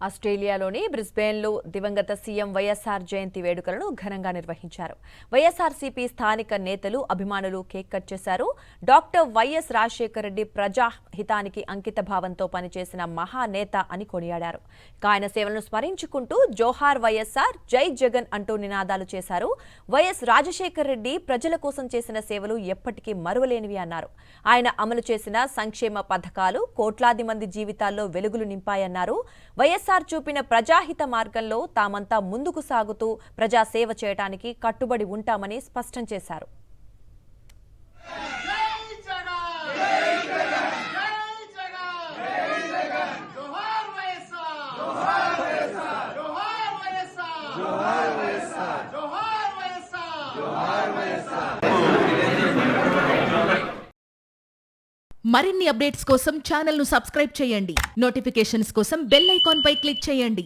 ఆస్ట్రేలియాలోని బ్రిస్బేన్లో దివంగత సీఎం వైఎస్ఆర్ జయంతి వేడుకలను ఘనంగా నిర్వహించారు. వైఎస్ఆర్సీపీ స్థానిక నేతలు, అభిమానులు కేక్ కట్ చేశారు. డాక్టర్ వైఎస్ రాజశేఖర రెడ్డి ప్రజాహితానికి అంకిత భావంతో పనిచేసిన మహానేత అని కొనియాడారు. ఆయన సేవలను స్మరించుకుంటూ జోహార్ వైఎస్ఆర్, జై జగన్ అంటూ నినాదాలు చేశారు. వైఎస్ రాజశేఖర రెడ్డి ప్రజల కోసం చేసిన సేవలు ఎప్పటికీ మరువలేనివి అన్నారు. ఆయన అమలు చేసిన సంక్షేమ పథకాలు కోట్లాది మంది జీవితాల్లో వెలుగులు నింపాయన్నారు. వైఎస్ఆర్ చూపిన ప్రజాహిత మార్గంలో తామంతా ముందుకు సాగుతూ ప్రజాసేవ చేయడానికి కట్టుబడి ఉంటామని స్పష్టం చేశారు. మరిన్ని అప్డేట్స్ కోసం ఛానల్ ను సబ్స్క్రైబ్ చేయండి. నోటిఫికేషన్స్ కోసం బెల్ ఐకాన్ పై క్లిక్ చేయండి.